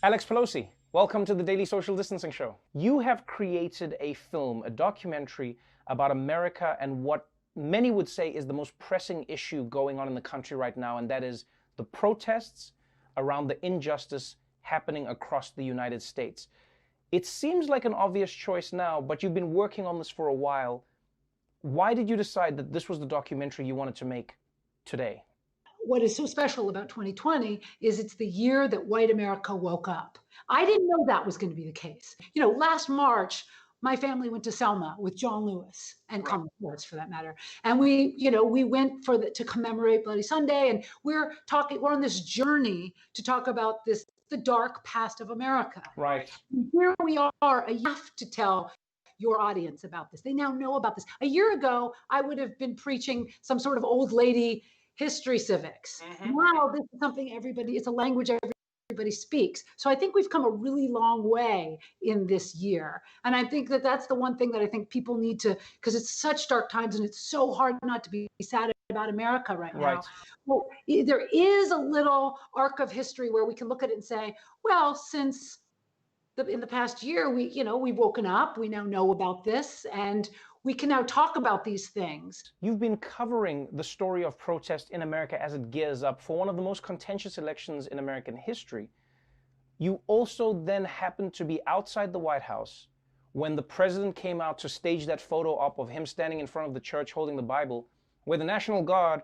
Alex Pelosi, welcome to the Daily Social Distancing Show. You have created a film, a documentary about America and what many would say is the most pressing issue going on in the country right now, and that is the protests around the injustice happening across the United States. It seems like an obvious choice now, but you've been working on this for a while. Why did you decide that this was the documentary you wanted to make today? What is so special about 2020 is it's the year that white America woke up. I didn't know that was going to be the case. Last March, my family went to Selma with John Lewis and Kamala Harris, for that matter, and we went to commemorate Bloody Sunday, and we're on this journey to talk about the dark past of America. Right. And here we are. You have to tell your audience about this. They now know about this. A year ago, I would have been preaching some sort of old lady history civics. Now this is something it's a language everybody speaks. So I think we've come a really long way in this year. And I think that that's the one thing that I think people need to, because it's such dark times and it's so hard not to be sad about America right now. Well, there is a little arc of history where we can look at it and say, well, since in the past year, we've woken up, we now know about this, and we can now talk about these things. You've been covering the story of protest in America as it gears up for one of the most contentious elections in American history. You also then happened to be outside the White House when the president came out to stage that photo op of him standing in front of the church holding the Bible, where the National Guard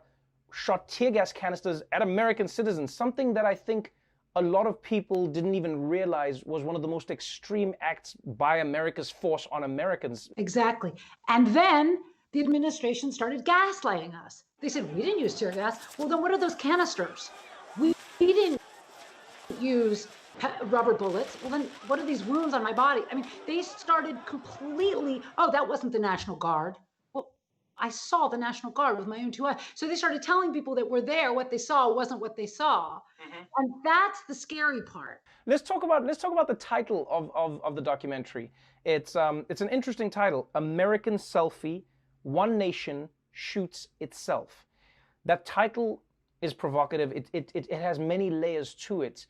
shot tear gas canisters at American citizens, something that I think a lot of people didn't even realize was one of the most extreme acts by America's force on Americans. Exactly. And then the administration started gaslighting us. They said, we didn't use tear gas. Well, then what are those canisters? We didn't use rubber bullets. Well, then what are these wounds on my body? I mean, they started completely, oh, that wasn't the National Guard. I saw the National Guard with my own two eyes. So they started telling people that were there what they saw wasn't what they saw. And that's the scary part. Let's talk about the title of the documentary. It's an interesting title, American Selfie, One Nation Shoots Itself. That title is provocative. It has many layers to it.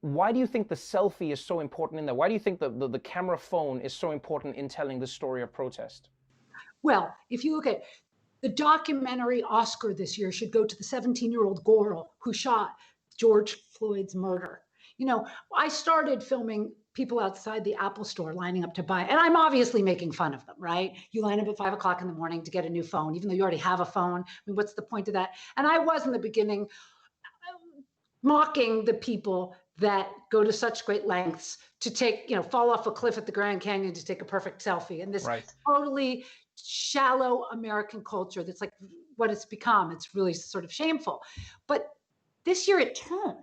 Why do you think the selfie is so important in there? Why do you think the camera phone is so important in telling the story of protest? Well, if you look at the documentary Oscar this year should go to the 17-year-old girl who shot George Floyd's murder. I started filming people outside the Apple store lining up to buy, and I'm obviously making fun of them, right? You line up at 5 o'clock in the morning to get a new phone, even though you already have a phone. I mean, what's the point of that? And I was in the beginning mocking the people that go to such great lengths to fall off a cliff at the Grand Canyon to take a perfect selfie. And this totally shallow American culture that's like what it's become. It's really sort of shameful. But this year it turned.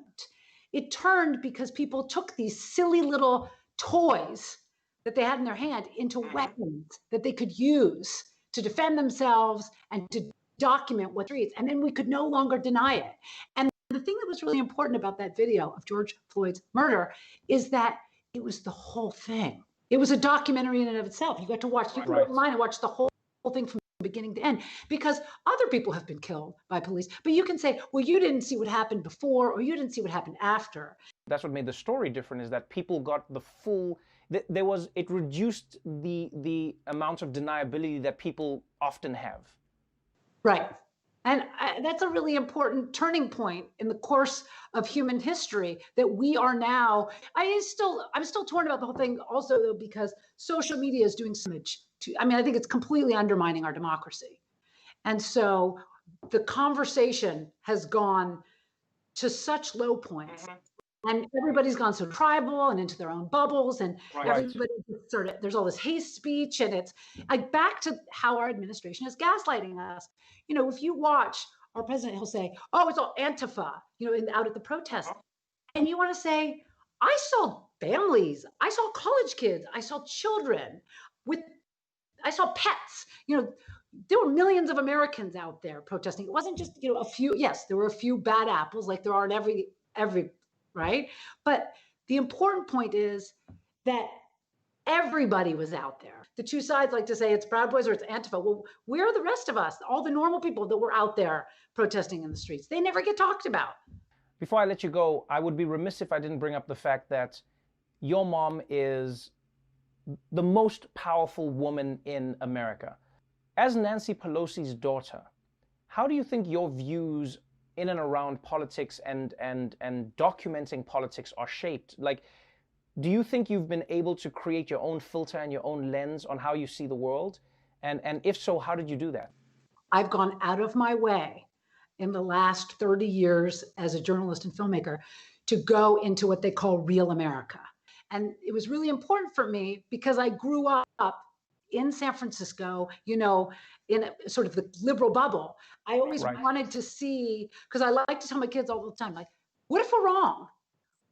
It turned because people took these silly little toys that they had in their hand into weapons that they could use to defend themselves and to document what streets. And then we could no longer deny it. And the thing that was really important about that video of George Floyd's murder is that it was the whole thing. It was a documentary in and of itself. You got to watch, you can go online and watch the whole thing from beginning to end, because other people have been killed by police. But you can say, well, you didn't see what happened before, or you didn't see what happened after. That's what made the story different, is that people got the full, it reduced the amount of deniability that people often have. Right. And that's a really important turning point in the course of human history that we are now. I'm still torn about the whole thing also, though, because social media is doing so much I think it's completely undermining our democracy. And so the conversation has gone to such low points. And everybody's gone so tribal and into their own bubbles, and everybody there's all this hate speech, and it's like back to how our administration is gaslighting us. If you watch our president, he'll say, "Oh, it's all Antifa," out at the protest, and you want to say, "I saw families, I saw college kids, I saw children I saw pets." There were millions of Americans out there protesting. It wasn't just a few. Yes, there were a few bad apples, like there are in every. Right? But the important point is that everybody was out there. The two sides like to say it's Proud Boys or it's Antifa. Well, where are the rest of us? All the normal people that were out there protesting in the streets? They never get talked about. Before I let you go, I would be remiss if I didn't bring up the fact that your mom is the most powerful woman in America. As Nancy Pelosi's daughter, how do you think your views in and around politics and documenting politics are shaped? Like, do you think you've been able to create your own filter and your own lens on how you see the world? And if so, how did you do that? I've gone out of my way in the last 30 years as a journalist and filmmaker to go into what they call real America. And it was really important for me because I grew up in San Francisco, you know, in a sort of the liberal bubble. I always Right. wanted to see, because I like to tell my kids all the time, like, what if we're wrong?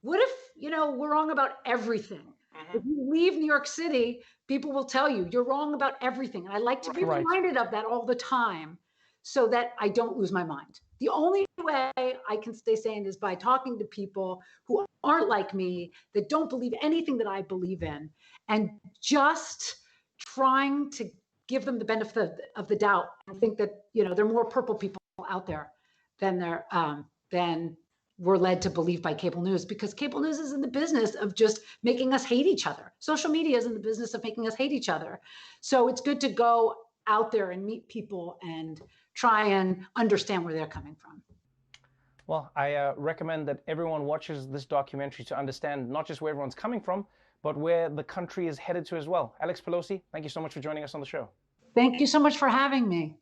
What if, you know, we're wrong about everything? If you leave New York City, people will tell you you're wrong about everything. And I like to be Right. reminded of that all the time so that I don't lose my mind. The only way I can stay sane is by talking to people who aren't like me, that don't believe anything that I believe in, and just trying to give them the benefit of the doubt. I think that, you know, there are more purple people out there than we're led to believe by cable news, because cable news is in the business of just making us hate each other. Social media is in the business of making us hate each other. So it's good to go out there and meet people and try and understand where they're coming from. Well, I recommend that everyone watches this documentary to understand not just where everyone's coming from, but where the country is headed to as well. Alex Pelosi, thank you so much for joining us on the show. Thank you so much for having me.